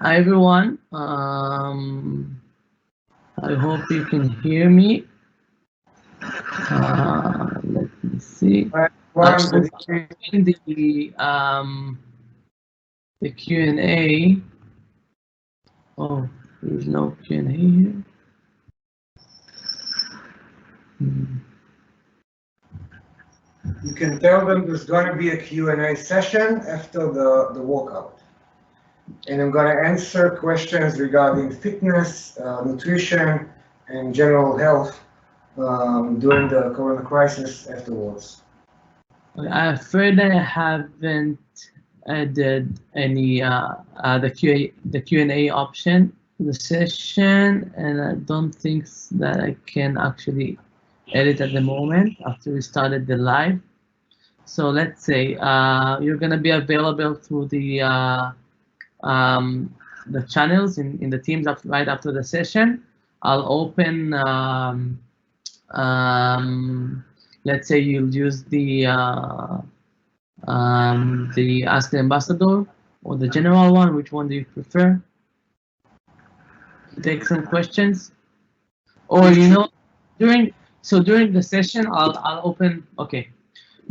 Hi everyone. I hope you can hear me. Let me see. Hi, I'll everyone. Good evening. open the Q&A. Oh, there's no Q&A here. You can tell them there's going to be a Q&A session after the workout. And I'm going to answer questions regarding fitness, nutrition, and general health during the corona crisis afterwards. I'm afraid I haven't added any the Q&A option to the session, and I don't think that I can actually edit at the moment after we started the live. So let's say you're gonna be available through the channels in the teams right after the session. I'll open. Let's say you'll use the Ask the Ambassador or the general one. Which one do you prefer? Take some questions, or during the session I'll open. Okay.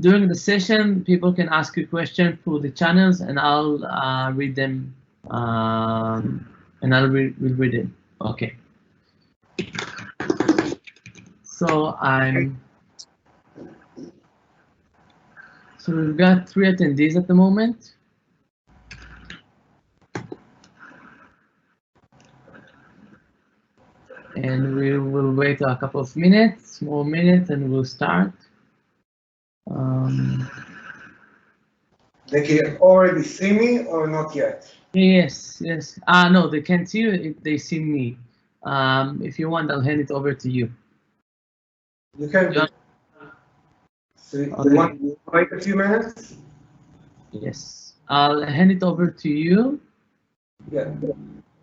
During the session, people can ask you questions through the channels, and I'll read them, and I'll we'll read it. Okay. So we've got 3 attendees at the moment. And we will wait a couple of more minutes, and we'll start. They can already see me or not yet? Yes. No, they can't see you. They see me. If you want, I'll hand it over to you. You can do. So you want to wait a few minutes? Yes, I'll hand it over to you. Yeah. Do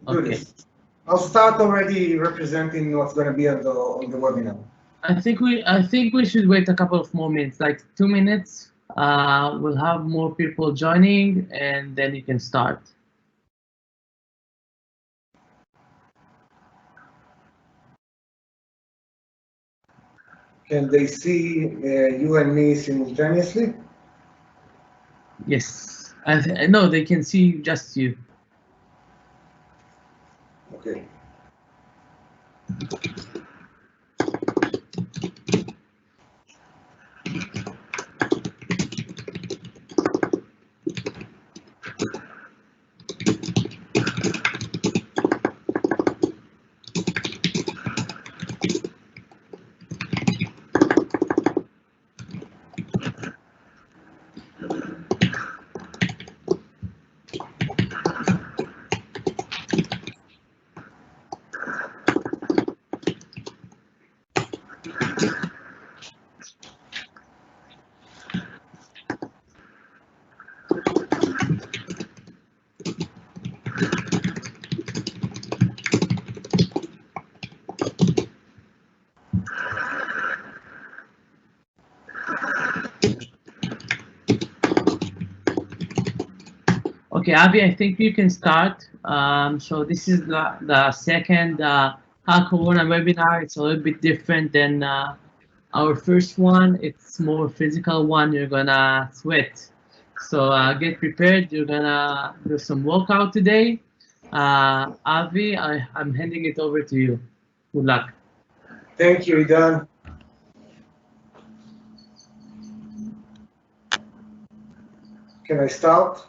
Okay. this. I'll start already representing what's going to be on the webinar. I think we should wait a couple of more minutes, like 2 minutes. We'll have more people joining, and then you can start. Can they see you and me simultaneously? Yes, no, they can see just you. Okay. Okay, Avi, I think you can start. So this is the second Hackorona webinar. It's a little bit different than our first one. It's more physical one. You're gonna sweat. So get prepared. You're gonna do some workout today. Avi, I'm handing it over to you. Good luck. Thank you, Idan. Can I start?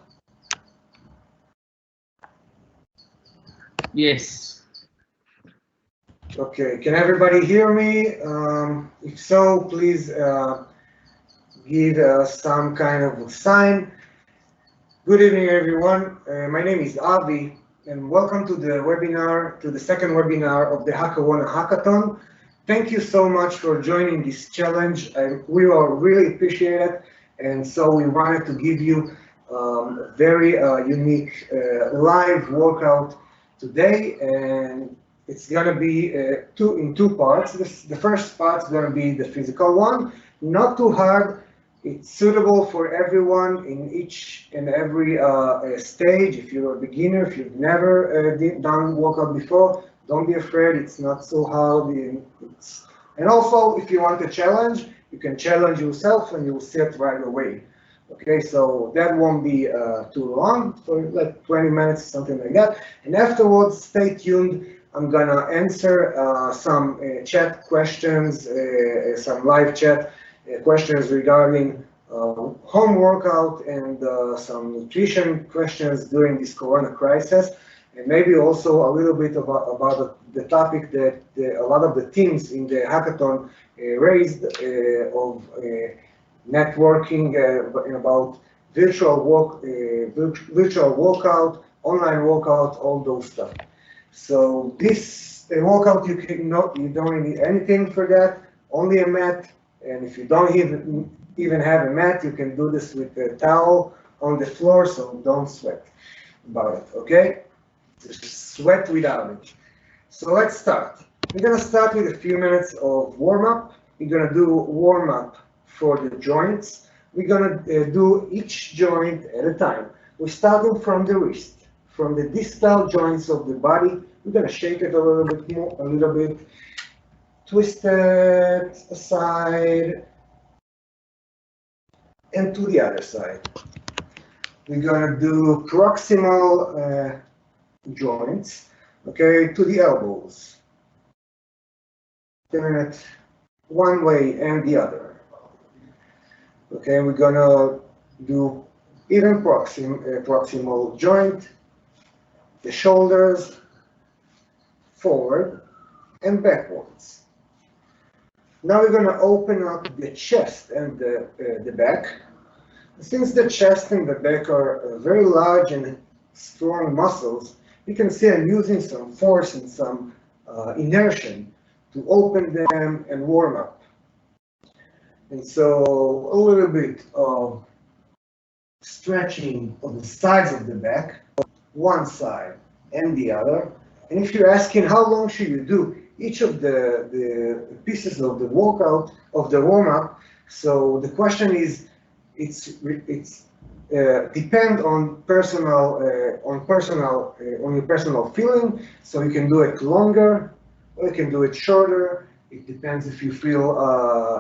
Yes. Okay, can everybody hear me? If so, please give some kind of sign. Good evening, everyone. My name is Avi, and welcome to the second webinar of the Hackorona Hackathon. Thank you so much for joining this challenge. We all really appreciate it, and so we wanted to give you a very unique live workout today, and it's gonna be in two parts. The first part's gonna be the physical one, not too hard, It's suitable for everyone in each and every stage. If you're a beginner, if you've never done workout before, don't be afraid. It's not so hard. And also, if you want a challenge, you can challenge yourself and you'll see it right away. Okay, so that won't be too long, for like 20 minutes, something like that. And afterwards, stay tuned. I'm gonna answer some chat questions, some live chat questions regarding home workout and some nutrition questions during this Corona crisis, and maybe also a little bit about the topic that a lot of the teams in the hackathon raised of networking about virtual workout, online workout, all those stuff. So this workout you don't need anything for that, only a mat. And if you don't even have a mat, you can do this with a towel on the floor, so don't sweat about it, okay? Just sweat without it. So let's start. We're gonna start with a few minutes of warm-up. We're gonna do warm-up for the joints. We're gonna do each joint at a time. We're starting from the wrist, from the distal joints of the body. We're gonna shake it a little bit more, a little bit. Twist it aside and to the other side. We're gonna do proximal joints, okay, to the elbows. Turn it one way and the other. Okay, we're gonna do even proximal joint, the shoulders, forward and backwards. Now we're gonna open up the chest and the back. Since the chest and the back are very large and strong muscles, you can see I'm using some force and some inertia to open them and warm up. And so a little bit of stretching of the sides of the back, one side and the other. And if you're asking how long should you do each of the pieces of the workout, of the warm-up, so the question is, it's depend on your personal feeling. So you can do it longer or you can do it shorter. It depends if you feel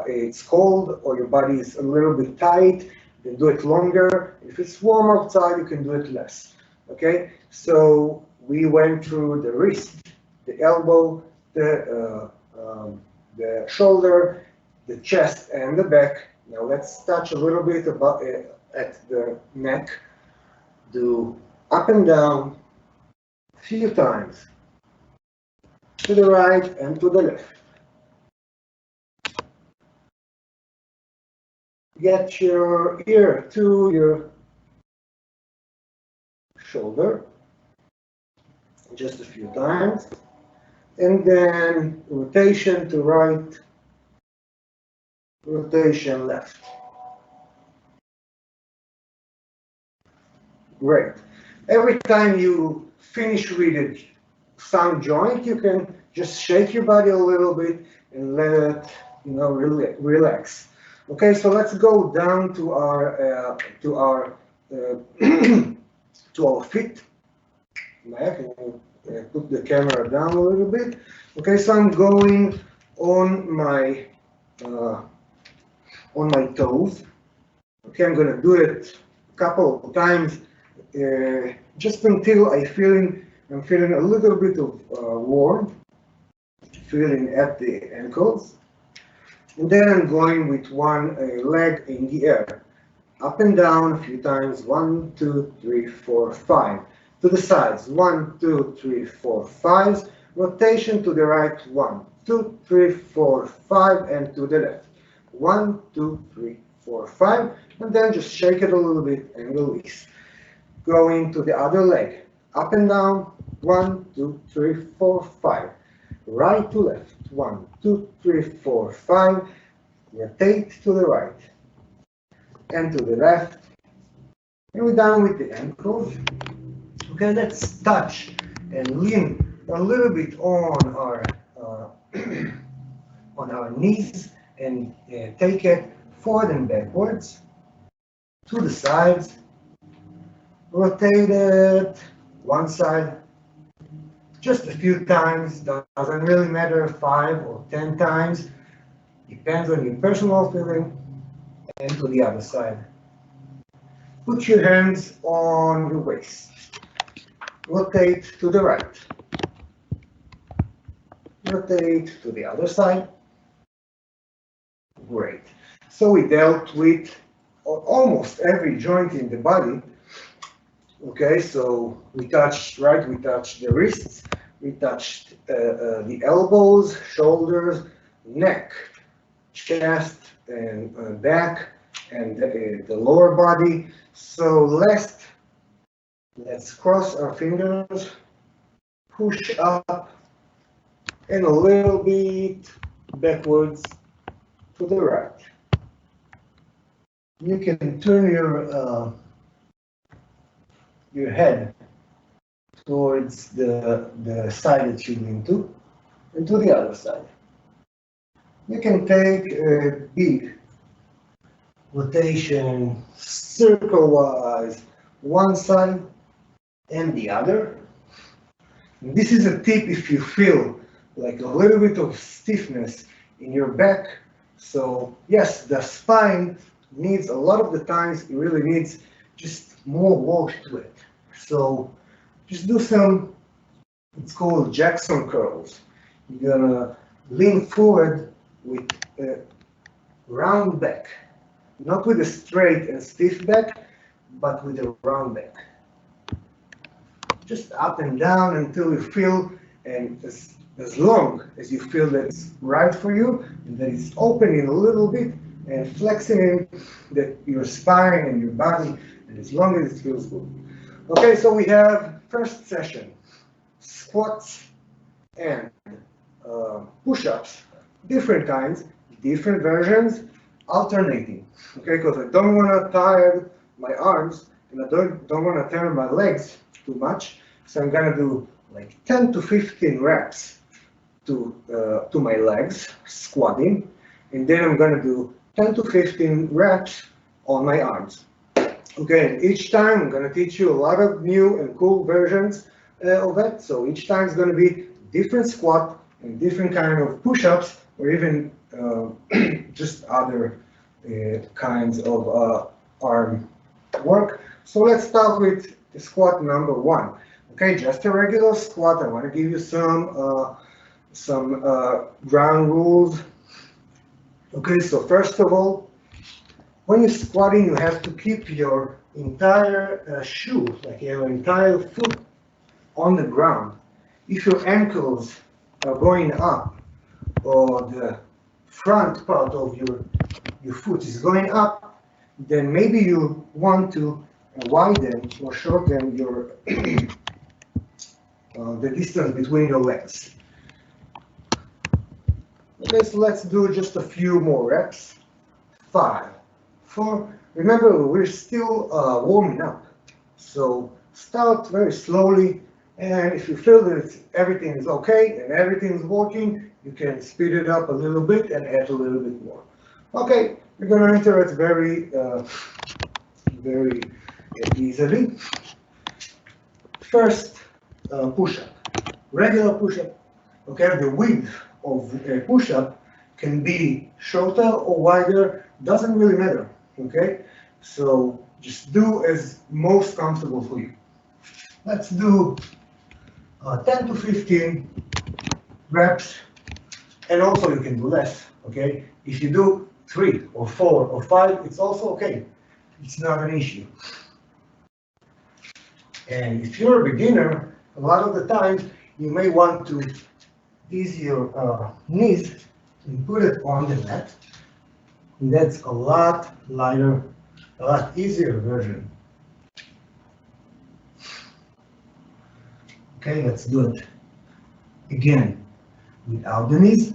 it's cold or your body is a little bit tight, you can do it longer. If it's warm outside, you can do it less. Okay, so we went through the wrist, the elbow, the shoulder, the chest, and the back. Now let's touch a little bit about at the neck. Do up and down a few times, to the right and to the left. Get your ear to your shoulder, just a few times. And then rotation to right, rotation left. Great. Every time you finish with some joint, you can just shake your body a little bit and let it, relax. Okay, so let's go down to our to our feet. I can put the camera down a little bit. Okay, so I'm going on my toes. Okay, I'm gonna do it a couple of times, just until I'm feeling a little bit of warm, feeling at the ankles, and then I'm going with one leg in the air, up and down a few times. 1, 2, 3, 4, 5. To the sides. 1, 2, 3, 4, 5. Rotation to the right. 1, 2, 3, 4, 5, and to the left. 1, 2, 3, 4, 5, and then just shake it a little bit and release. Going to the other leg. Up and down. 1, 2, 3, 4, 5. Right to left. 1, 2, 3, 4, 5. Rotate to the right and to the left. And we're done with the ankles. Okay, let's touch and lean a little bit on our on our knees and take it forward and backwards, to the sides, rotate it one side, just a few times, doesn't really matter, 5 or 10 times, depends on your personal feeling, and to the other side. Put your hands on your waist, rotate to the right, rotate to the other side, great. So we dealt with almost every joint in the body. Okay, so we touched, right? We touched the wrists, we touched the elbows, shoulders, neck, chest, and back, and the lower body. So let's cross our fingers, push up, and a little bit backwards to the right. You can turn your head towards the side that you lean to, and to the other side. You can take a big rotation, circle-wise, one side and the other. And this is a tip if you feel like a little bit of stiffness in your back. So yes, the spine needs, a lot of the times, it really needs just more work to it. So just do some, it's called Jackson curls. You're gonna lean forward with a round back, not with a straight and stiff back, but with a round back. Just up and down until you feel, and as long as you feel that it's right for you, and that it's opening a little bit and flexing in your spine and your body, and as long as it feels good. Okay, so we have first session, squats and push-ups, different kinds, different versions, alternating. Okay, because I don't want to tire my arms and I don't want to tire my legs too much. So I'm gonna do like 10 to 15 reps to my legs, squatting, and then I'm gonna do 10 to 15 reps on my arms. Okay, and each time I'm gonna teach you a lot of new and cool versions of it. So each time is gonna be different squat and different kind of push-ups, or even just other kinds of arm work. So let's start with the squat number 1. Okay, just a regular squat. I want to give you some ground rules. Okay, so first of all, when you're squatting, you have to keep your entire shoe, like your entire foot, on the ground. If your ankles are going up, or the front part of your foot is going up, then maybe you want to widen or shorten your the distance between your legs. Okay, so let's do just a few more reps. 5, 4. Remember, we're still warming up. So start very slowly, and if you feel that everything is okay and everything is working, you can speed it up a little bit and add a little bit more. Okay, we're going to enter it very easily. First, push-up, regular push-up. Okay, the width of a push-up can be shorter or wider, doesn't really matter. Okay, so just do as most comfortable for you. Let's do 10 to 15 reps, and also you can do less. Okay, if you do 3 or 4 or 5, it's also okay. It's not an issue. And if you're a beginner, a lot of the times you may want to ease your knees and put it on the mat. And that's a lot lighter, a lot easier version. Okay, let's do it again without the knees.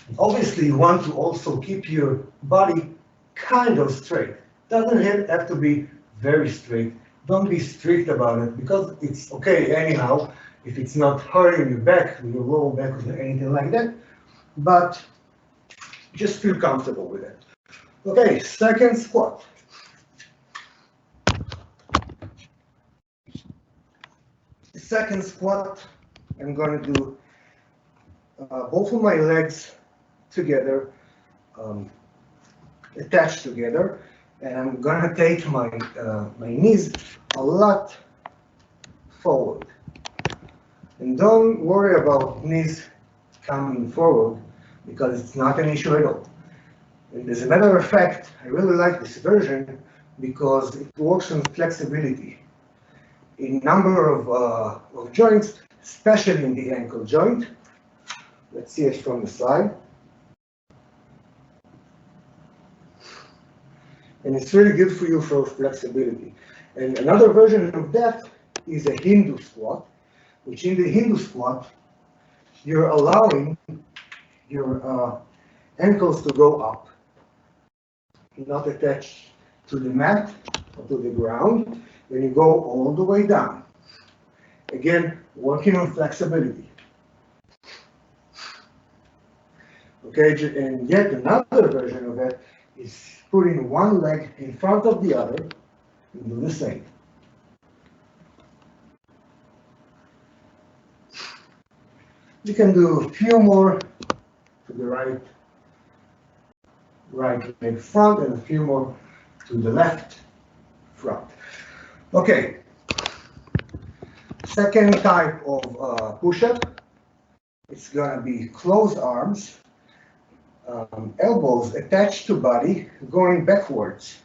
And obviously, you want to also keep your body kind of straight. Doesn't have to be very straight. Don't be strict about it, because it's okay anyhow if it's not hurting your back, your lower back, or anything like that. But just feel comfortable with it. Okay, second squat. The second squat, I'm going to do both of my legs together, um, attached together, and I'm going to take my knees a lot forward. And don't worry about knees coming forward because it's not an issue at all. And as a matter of fact, I really like this version because it works on flexibility in number of joints, especially in the ankle joint. Let's see it from the side. And it's really good for you for flexibility. And another version of that is a Hindu squat, which in the Hindu squat, you're allowing your ankles to go up, not attached to the mat or to the ground. Then you go all the way down. Again, working on flexibility. Okay, and yet another version of it is putting one leg in front of the other and do the same. You can do a few more to the right leg front and a few more to the left front. Okay, second type of push-up, it's gonna be closed arms, elbows attached to body, going backwards.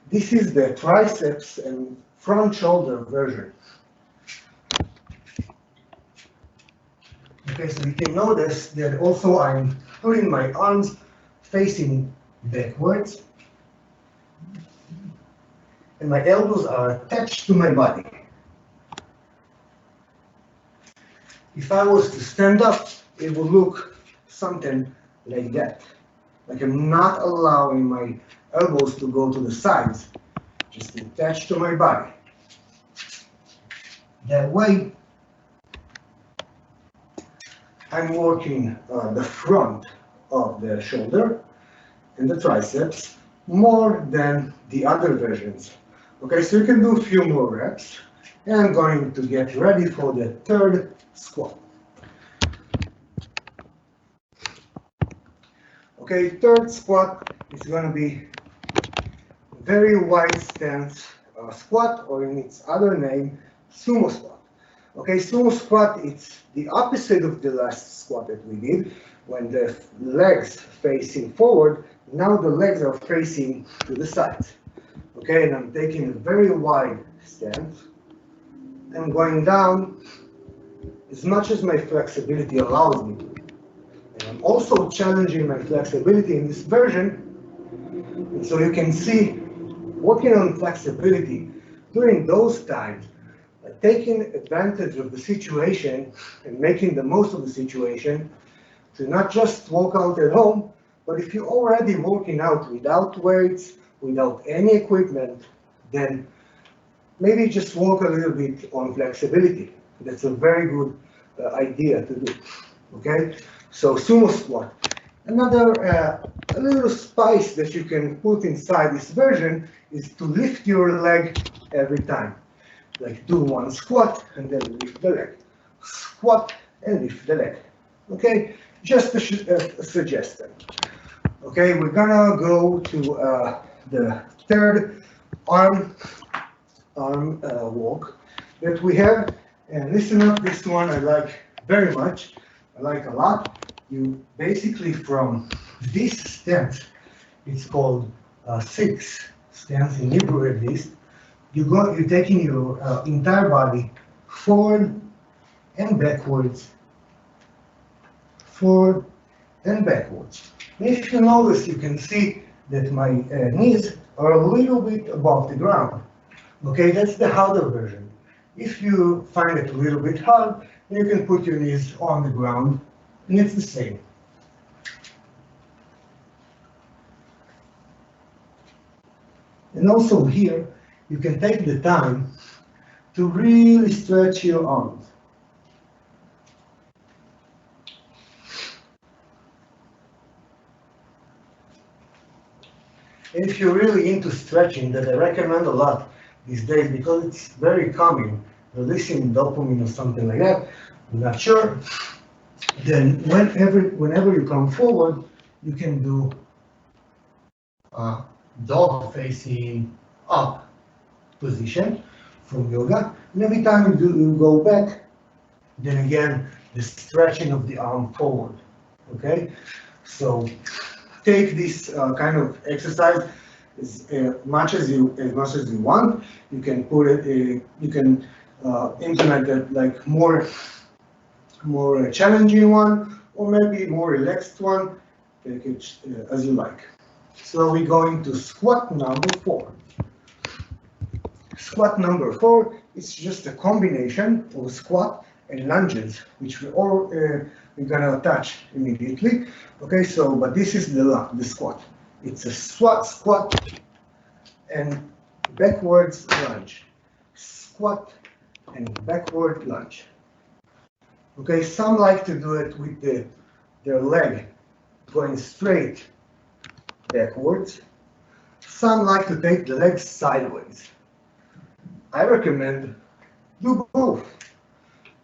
This is the triceps and front shoulder version. Okay, so you can notice that also I'm putting my arms facing backwards, and my elbows are attached to my body. If I was to stand up, it would look something like that. Like I'm not allowing my elbows to go to the sides, just attached to my body. That way, I'm working the front of the shoulder and the triceps more than the other versions. Okay, so you can do a few more reps, and I'm going to get ready for the third squat. Okay, third squat is going to be very wide stance squat, or in its other name, sumo squat. Okay, sumo squat, it's the opposite of the last squat that we did, when the legs facing forward, now the legs are facing to the sides. Okay, and I'm taking a very wide stance. I'm going down as much as my flexibility allows me to. And I'm also challenging my flexibility in this version. And so you can see, working on flexibility during those times, taking advantage of the situation and making the most of the situation to not just work out at home, but if you're already working out without weights, without any equipment, then maybe just work a little bit on flexibility. That's a very good idea to do. Okay, so sumo squat. Another a little spice that you can put inside this version is to lift your leg every time. Like do one squat and then lift the leg. Squat and lift the leg. Okay, just a suggestion. Okay, we're gonna go to the third arm walk that we have. And listen up, this one I like very much. I like a lot. You basically from this stance, it's called six stance in Hebrew at least. You're taking your entire body forward and backwards, forward and backwards. If you notice, you can see that my knees are a little bit above the ground. Okay, that's the harder version. If you find it a little bit hard, you can put your knees on the ground, and it's the same. And also here, you can take the time to really stretch your arms. And if you're really into stretching, that I recommend a lot these days because it's very calming, releasing dopamine or something like that. I'm not sure. Then whenever you come forward, you can do a dog facing up position from yoga. And every time you go back, then again, the stretching of the arm forward. Okay? So take this kind of exercise as much as you want. You can put it, you can implement it like more challenging one, or maybe more relaxed one. Take it as you like. So we're going to squat number 4. Squat number 4 is just a combination of squat and lunges, which we're gonna touch immediately. Okay, so but this is the squat. It's a squat, and backwards lunge. Squat and backward lunge. Okay, some like to do it with their leg going straight backwards. Some like to take the legs sideways. I recommend do both.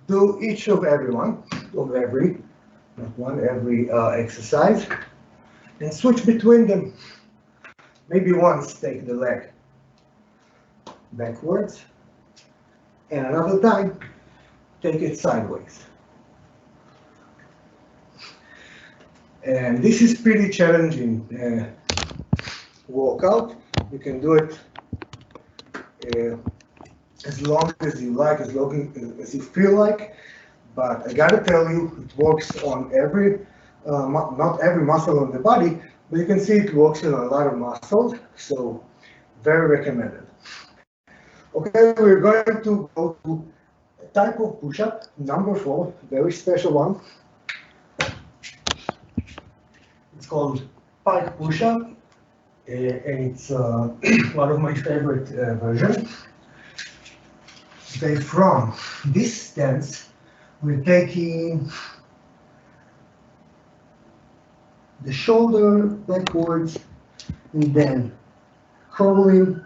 Do each of every, not one, every exercise, and switch between them. Maybe once take the leg backwards, and another time take it sideways. And this is pretty challenging workout. You can do it as long as you like, as long as you feel like. But I gotta tell you, it works on not every muscle on the body, but you can see it works on a lot of muscles. So very recommended. Okay, we're going to go to a type of push-up, number 4, very special one. It's called pike push-up, and it's one of my favorite versions. Okay, from this stance, we're taking the shoulder backwards and then curling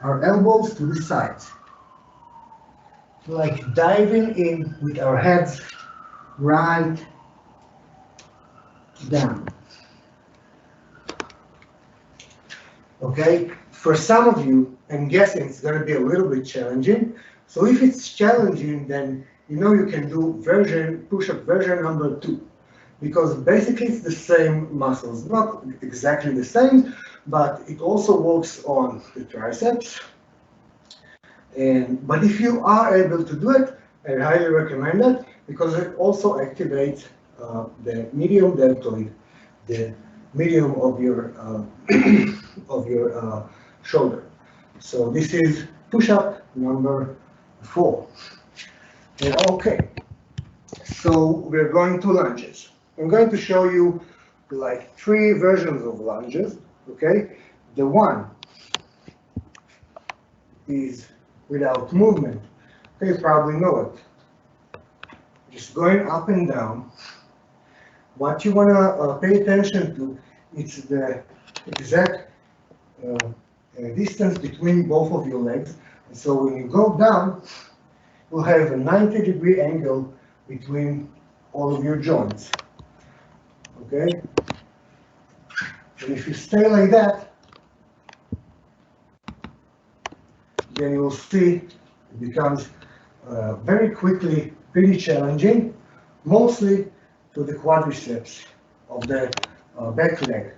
our elbows to the sides. Like diving in with our heads right down. Okay, for some of you, I'm guessing it's going to be a little bit challenging. So if it's challenging, then you know you can do push-up version number 2, because basically it's the same muscles, not exactly the same, but it also works on the triceps. But if you are able to do it, I highly recommend it because it also activates the medium deltoid, the medium of your shoulder. So this is push-up number 4. And okay, so we're going to lunges. I'm going to show you like 3 versions of lunges. Okay, the one is without movement. Okay, you probably know it. Just going up and down. What you want to pay attention to is the exact distance between both of your legs. And so when you go down, you'll have a 90-degree angle between all of your joints. Okay? And if you stay like that, then you'll see it becomes very quickly pretty challenging, mostly to the quadriceps of the back leg.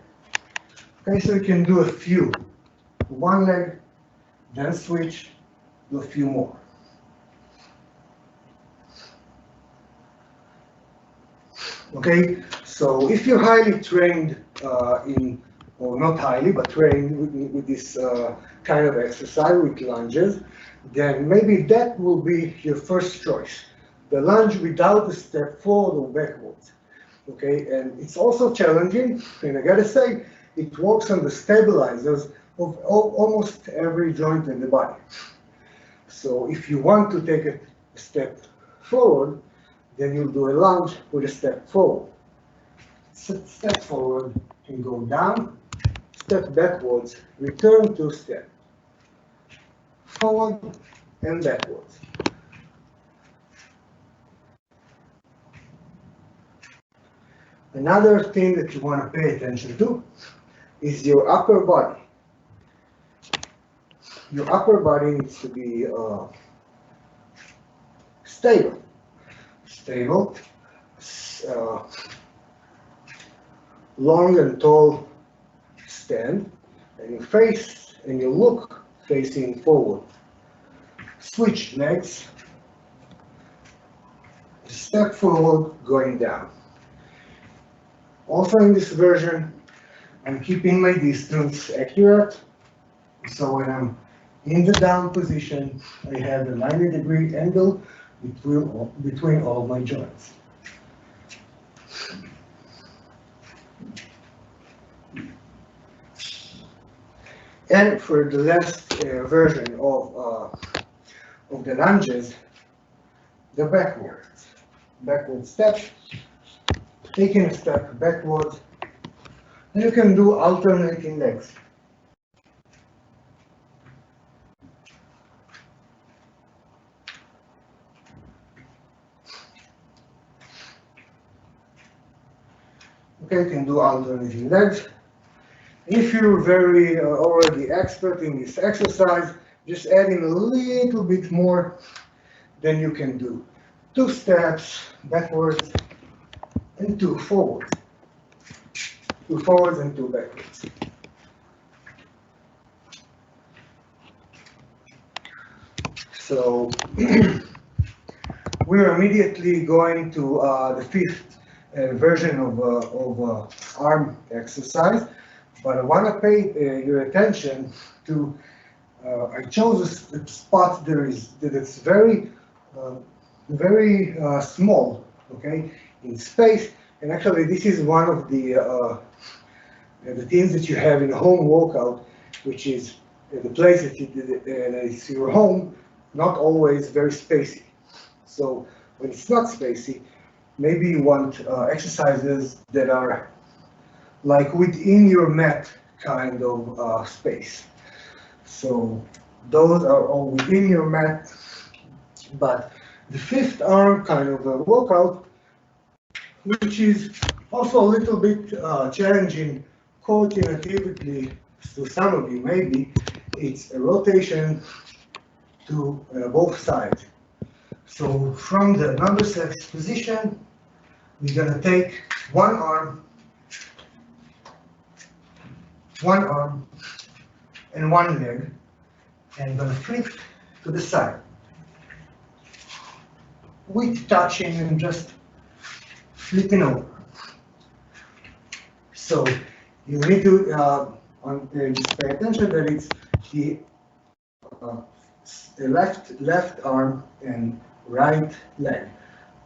Okay, so you can do a few. One leg, then switch, do a few more. Okay, so if you're highly trained or not highly, but trained with this kind of exercise with lunges, then maybe that will be your first choice. The lunge without the step forward or backwards. Okay, and it's also challenging, and I gotta say, it works on the stabilizers of almost every joint in the body. So if you want to take a step forward, then you'll do a lunge with a step forward. Step forward and go down, step backwards, return 2 steps. Forward and backwards. Another thing that you want to pay attention to is your upper body. Your upper body needs to be stable. Stable, long and tall stand, and you face and you look facing forward. Switch legs, step forward, going down. Also in this version, I'm keeping my distance accurate, so when I'm in the down position, I have a 90-degree angle between all my joints. And for the last version of the lunges, the backward step, taking a step backwards, and you can do alternating legs. Okay, you can do alternating legs. If you're very already expert in this exercise, just adding a little bit more, then you can do 2 steps backwards and 2 forwards. 2 forwards and 2 backwards. So we're immediately going to the 5th version of arm exercise, but I want to pay your attention to. I chose a spot that is very small, okay, in space, and actually this is one of the things that you have in a home workout, which is the place that is your home, not always very spacey. So when it's not spacey, maybe you want exercises that are like within your mat kind of space. So those are all within your mat, but the 5th arm kind of a workout, which is also a little bit challenging coordinatively to some of you maybe, it's a rotation to both sides. So from the number 6 position, we're going to take one arm and one leg, and going to flip to the side with touching and just flipping over. So you need to just pay attention that it's the left arm and right leg,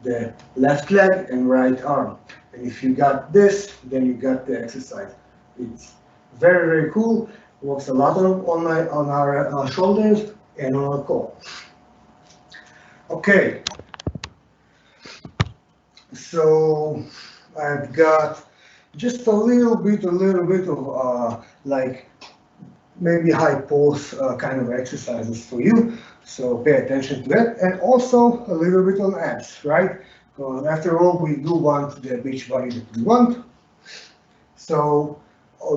the left leg and right arm. And if you got this, then you got the exercise. It's very, very cool. Works a lot on our shoulders and on our core. Okay. So I've got just a little bit of like maybe high pulse kind of exercises for you. So pay attention to that, and also a little bit on abs, right? Because after all, we do want the beach body that we want. So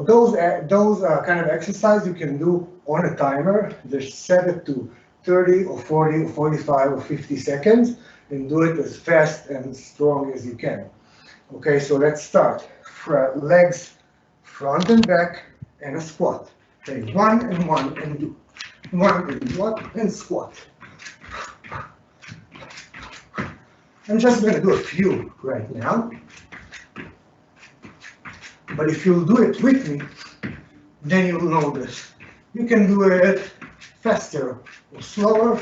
those kind of exercises you can do on a timer. Just set it to 30 or 40 or 45 or 50 seconds and do it as fast and strong as you can. Okay, so let's start. Legs front and back and a squat. Okay, 1 and 1 and do 1 and 1 and squat. I'm just going to do a few right now. But if you'll do it with me, then you'll know this. You can do it faster or slower.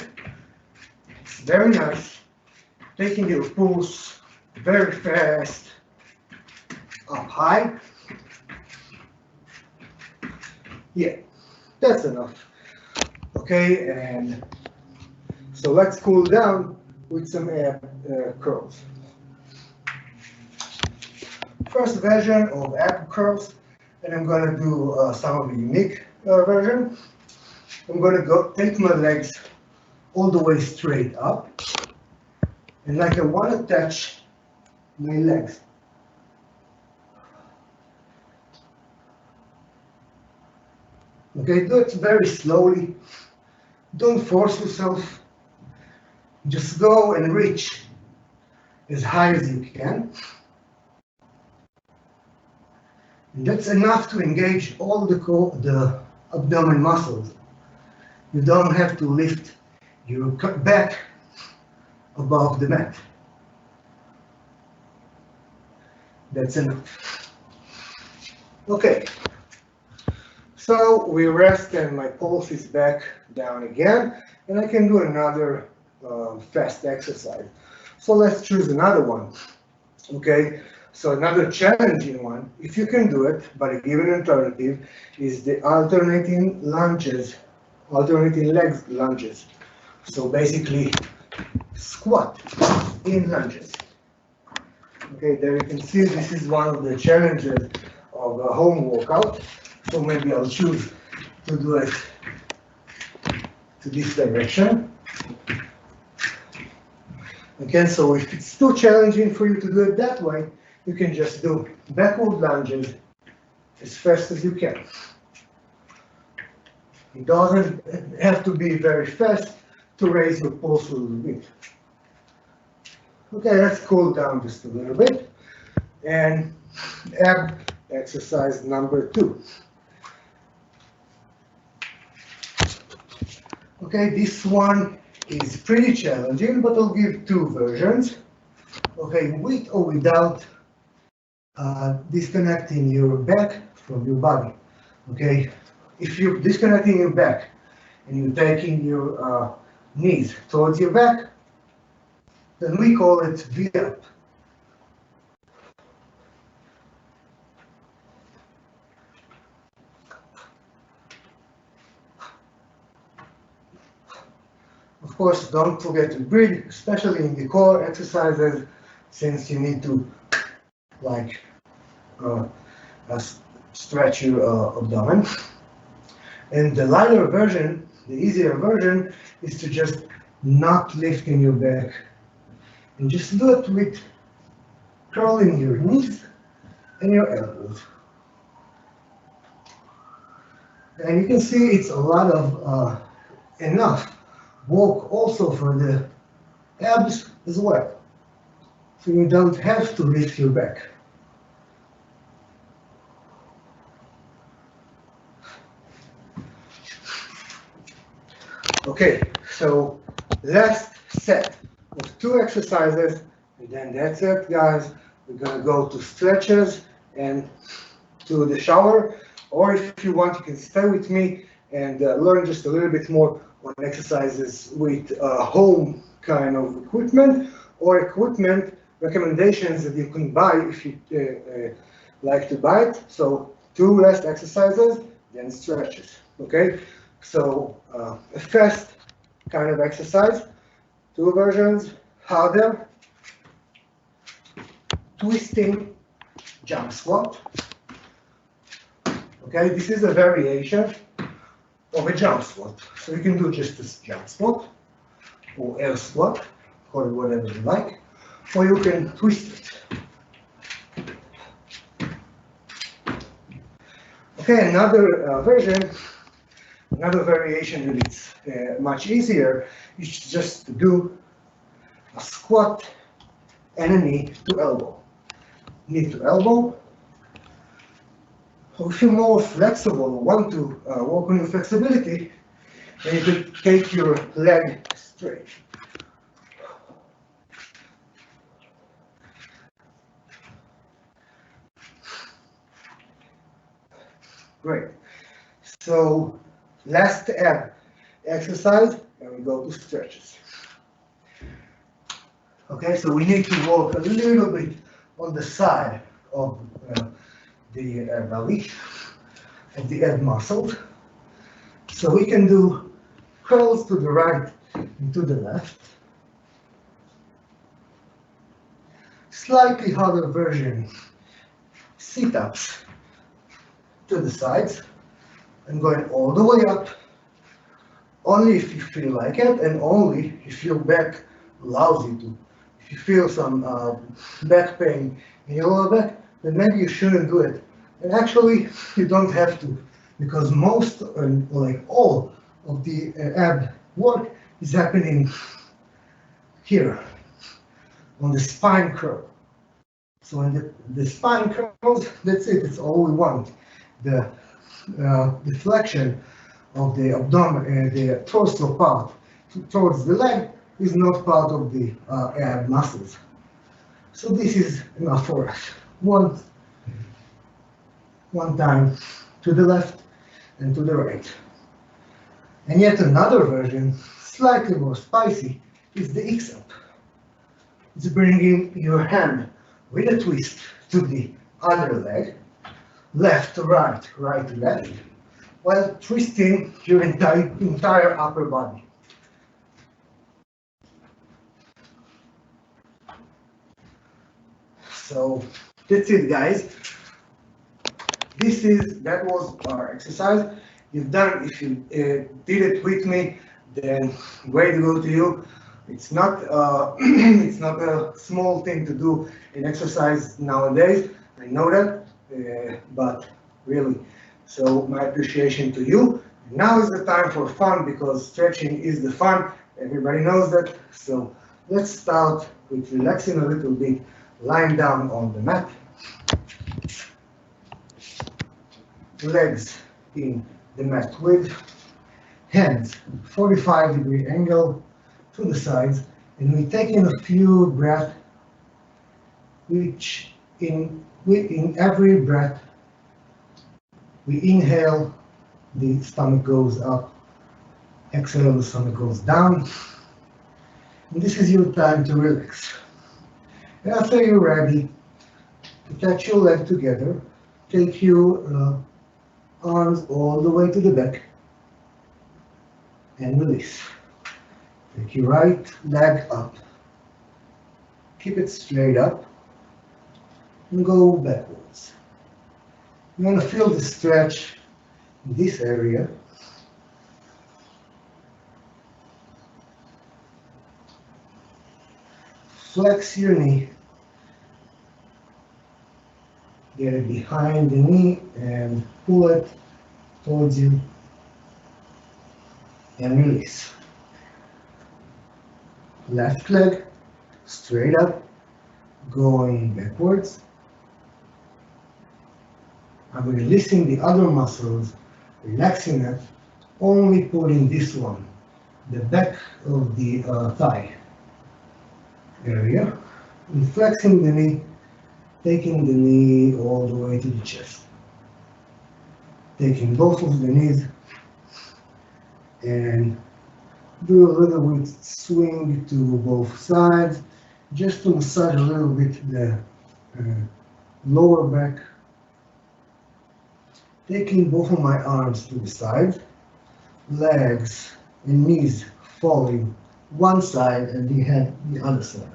It's very nice. Taking your pulse very fast, up high. Yeah, that's enough. Okay, and so let's cool down with some ab curls. First version of ab curls, and I'm going to do some of the unique version. I'm going to take my legs all the way straight up, and like I want to touch my legs. Okay, do it very slowly. Don't force yourself. Just go and reach as high as you can. And that's enough to engage all the abdomen muscles. You don't have to lift your back above the mat. That's enough. Okay. So we rest and my pulse is back down again, and I can do another fast exercise. So let's choose another one. Okay, so another challenging one, if you can do it, but a given alternative, is the alternating legs lunges. So basically, squat in lunges. Okay, there you can see this is one of the challenges of a home workout. So maybe I'll choose to do it to this direction. Okay, so if it's too challenging for you to do it that way, you can just do backward lunges as fast as you can. It doesn't have to be very fast to raise your pulse a little bit. Okay, let's cool down just a little bit. And ab exercise number 2. Okay, this one is pretty challenging, but I'll give 2 versions. Okay, with or without disconnecting your back from your body. Okay, if you're disconnecting your back and you're taking your knees towards your back, then we call it V-up. Of course, don't forget to breathe, especially in the core exercises, since you need to like stretch your abdomen. And the lighter version, the easier version, is to just not lifting your back and just do it with curling your knees and your elbows. And you can see it's a lot of enough work also for the abs as well. So you don't have to lift your back. Okay, so last set of 2 exercises, and then that's it, guys. We're gonna go to stretches and to the shower, or if you want, you can stay with me and learn just a little bit more on exercises with home kind of equipment, or equipment recommendations that you can buy if you like to buy it. So 2 last exercises, then stretches, okay? So a fast kind of exercise, 2 versions, harder, twisting jump squat. Okay, this is a variation of a jump squat. So you can do just this jump squat or air squat, call it whatever you like, or you can twist it. Okay, another another variation that is much easier is just to do a squat and a knee to elbow. Knee to elbow. So if you're more flexible or want to work on your flexibility, then you could take your leg straight. Great. So last ab exercise, and we go to stretches. Okay, so we need to work a little bit on the side of the belly, of the ab muscles. So we can do curls to the right and to the left. Slightly harder version, sit-ups to the sides and going all the way up, only if you feel like it and only if your back allows you to. If you feel some back pain in your lower back, then maybe you shouldn't do it. And actually, you don't have to, because most, like all of the ab work is happening here on the spine curl. So when the spine curls, that's it, it's all we want. The deflection of the abdomen, the torso part towards the leg is not part of the ab muscles. So this is enough for us. One time to the left and to the right. And yet another version, slightly more spicy, is the X-up. It's bringing your hand with a twist to the other leg, left to right, right to left, while twisting your entire upper body. So that's it, guys. That was our exercise. You've done, if you did it with me, then way to go to you. It's not it's not a small thing to do in exercise nowadays. I know that, but really, so my appreciation to you. Now is the time for fun, because stretching is the fun. Everybody knows that. So let's start with relaxing a little bit, lying down on the mat. Legs in the mat width, hands 45-degree angle to the sides, and we take in a few breaths, which in every breath we inhale, the stomach goes up, exhale, the stomach goes down, and this is your time to relax. And after you're ready, attach your leg together, take your arms all the way to the back and release. Take your right leg up, keep it straight up and go backwards. You're going to feel the stretch in this area. Flex your knee, get it behind the knee and pull it towards you and release. Left leg straight up, going backwards. I'm releasing the other muscles, relaxing it, only pulling this one, the back of the thigh area, and flexing the knee, taking the knee all the way to the chest. Taking both of the knees and do a little bit swing to both sides, just to massage a little bit the lower back. Taking both of my arms to the side, legs and knees falling one side and the head the other side.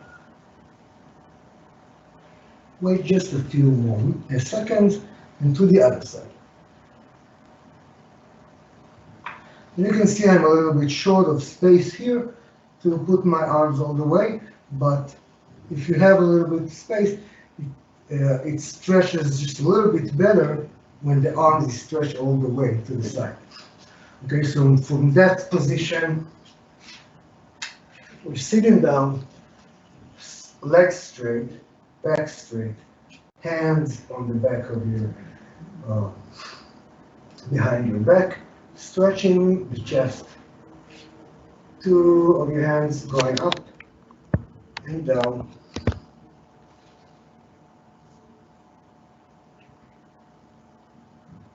Wait just a few more seconds and to the other side. You can see I'm a little bit short of space here to put my arms all the way, but if you have a little bit of space, it stretches just a little bit better when the arms is stretched all the way to the side. Okay, so from that position, we're sitting down, legs straight, back straight, hands on the back of your, behind your back, stretching the chest. Two of your hands going up and down.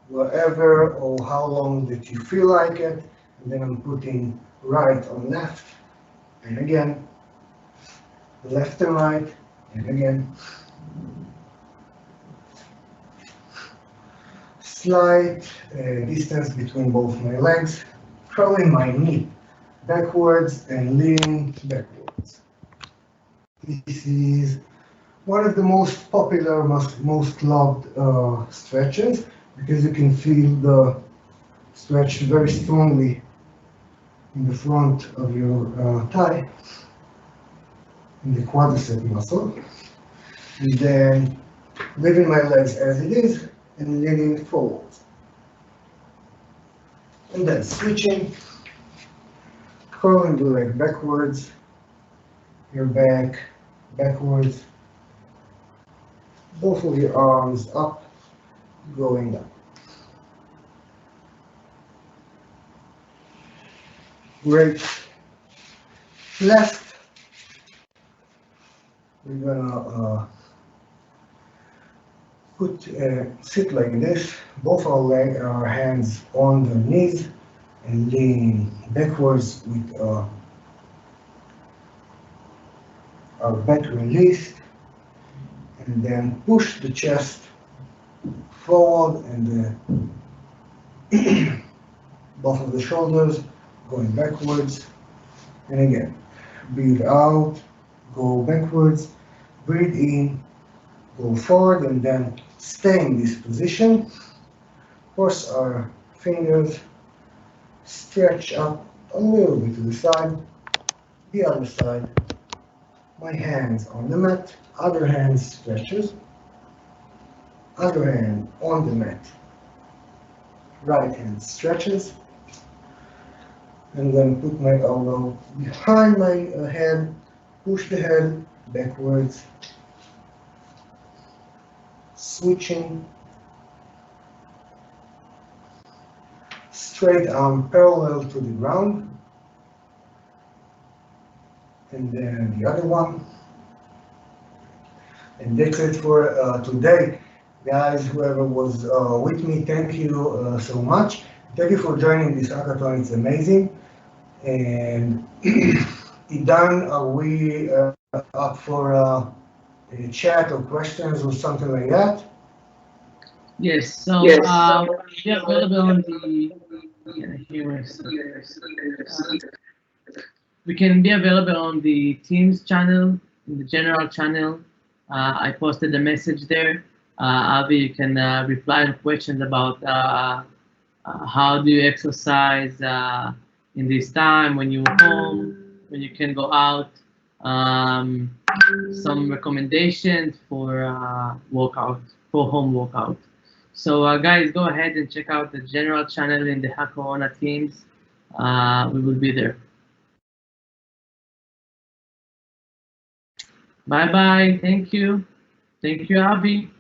Wherever or how long that you feel like it. And then I'm putting right on left, and again, left and right, and again. Slight distance between both my legs, curling my knee backwards and leaning backwards. This is one of the most popular, most loved stretches, because you can feel the stretch very strongly in the front of your thigh, in the quadricep muscle. And then leaving my legs as it is and leaning forward. And then switching, curling the leg backwards, your back backwards, both of your arms up, going down. Great. Left, we're gonna sit like this, both our hands on the knees and lean backwards with our back released, and then push the chest forward and both of the shoulders going backwards. And again, breathe out, go backwards, breathe in, go forward, and then stay in this position. Force our fingers, stretch up a little bit to the side, the other side. My hands on the mat, other hand stretches, other hand on the mat, right hand stretches, and then put my elbow behind my head, push the head backwards, switching, straight arm parallel to the ground, and then the other one. And that's it for today. Guys, whoever was with me, thank you so much. Thank you for joining this hackathon, it's amazing. And Idan, are we up for a chat or questions or something like that? Yes, so we are available on the we can be available on the Teams channel, in the general channel. I posted a message there. Avi, you can reply to questions about how do you exercise in this time when you're home, when you can go out. Um, some recommendations for workout, for home workout. So guys, go ahead and check out the general channel in the Hackorona Teams. We will be there. Bye bye. Thank you. Thank you, Avi.